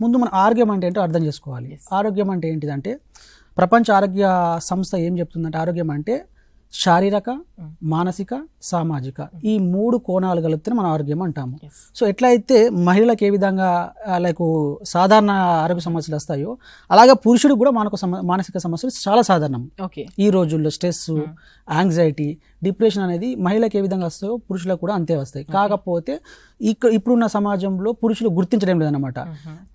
ముందు మన ఆరోగ్యం అంటే ఏంటో అర్థం చేసుకోవాలి. ఆరోగ్యం అంటే ఏంటిదంటే ప్రపంచ ఆరోగ్య సంస్థ ఏం చెప్తుందంటే ఆరోగ్యం అంటే శారీరక, మానసిక, సామాజిక ఈ 3 కోణాలు కలిపితే మనం ఆరోగ్యం అంటాము. సో ఎట్లయితే మహిళలకు ఏ విధంగా లైక్ సాధారణ ఆరోగ్య సమస్యలు వస్తాయో అలాగే పురుషుడికి కూడా మానసిక సమస్యలు చాలా సాధారణం. ఈ రోజుల్లో స్ట్రెస్, యాంగ్జైటీ, డిప్రెషన్ అనేది మహిళలకు ఏ విధంగా వస్తాయో పురుషులకు కూడా అంతే వస్తాయి. కాకపోతే ఇప్పుడున్న సమాజంలో పురుషులు గుర్తించడం లేదన్నమాట.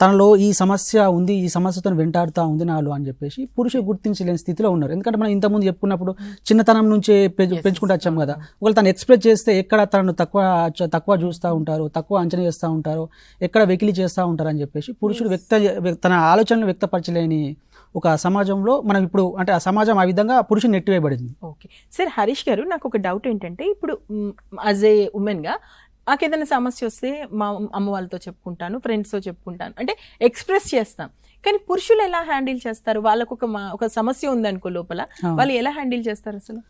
తనలో ఈ సమస్య ఉంది, ఈ సమస్యతో వెంటాడుతూ ఉంది నాలో అని చెప్పేసి పురుషులు గుర్తించలేని స్థితిలో ఉన్నారు. ఎందుకంటే మనం ఇంతకుముందు చెప్పుకున్నప్పుడు చిన్నతనం నుంచే పెంచుకుంటూ వచ్చాం కదా. ఒకవేళ తను ఎక్స్ప్రెస్ చేస్తే ఎక్కడ తనను తక్కువ చూస్తూ ఉంటారు, తక్కువ అంచనా చేస్తూ ఉంటారు, ఎక్కడ వెకిలి చేస్తూ ఉంటారు అని చెప్పేసి పురుషుడు తన ఆలోచనలు వ్యక్తపరచలేని ఒక సమాజంలో మనం ఇప్పుడు అంటే ఆ సమాజం ఆ విధంగా పురుషుని నెట్టివేయబడింది. ఓకే సార్, హరీష్ గారు నాకు ఒక డౌట్ ఏంటంటే ఇప్పుడు యాజ్ ఏ ఉమెన్గా నాకు ఏదైనా సమస్య వస్తే మా అమ్మ వాళ్ళతో చెప్పుకుంటాను, ఫ్రెండ్స్తో చెప్పుకుంటాను, అంటే ఎక్స్ప్రెస్ చేస్తాం. కానీ పురుషులు ఎలా హ్యాండిల్ చేస్తారు? వాళ్ళకు ఒక సమస్య ఉందనుకో లోపల, వాళ్ళు ఎలా హ్యాండిల్ చేస్తారు అసలు?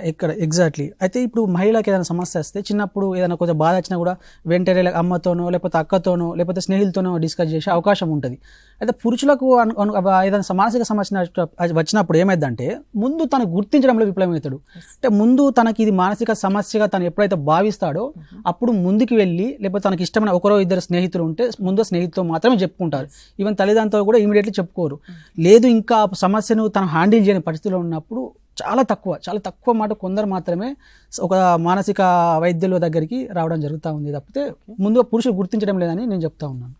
ఎక్కడ ఎగ్జాక్ట్లీ. అయితే ఇప్పుడు మహిళకి ఏదైనా సమస్య వస్తే చిన్నప్పుడు ఏదైనా కొంచెం బాధ వచ్చినా కూడా వెంటనే అమ్మతోనో లేకపోతే అక్కతోనో లేకపోతే స్నేహితులతోనో డిస్కస్ చేసే అవకాశం ఉంటుంది. అయితే పురుషులకు ఏదైనా మానసిక సమస్య వచ్చినప్పుడు ఏమైందంటే ముందు తను గుర్తించడంలో విఫలమవుతాడు. అంటే ముందు తనకి ఇది మానసిక సమస్యగా తను ఎప్పుడైతే భావిస్తాడో అప్పుడు ముందుకు వెళ్ళి లేకపోతే తనకి ఇష్టమైన 1-2 స్నేహితులు ఉంటే ముందు స్నేహితులతో మాత్రమే చెప్పుకుంటారు. ఈవెన్ తల్లిదండ్రులతో కూడా ఇమీడియట్లీ చెప్పుకోరు. లేదు ఇంకా సమస్యను తను హ్యాండిల్ చేయని పరిస్థితిలో ఉన్నప్పుడు చాలా తక్కువ మాట కొందరు మాత్రమే ఒక మానసిక వైద్యుల దగ్గరికి రావడం జరుగుతూ ఉంది తప్పితే ముందుగా పురుషులు గుర్తించడం లేదని నేను చెప్తా ఉన్నాను.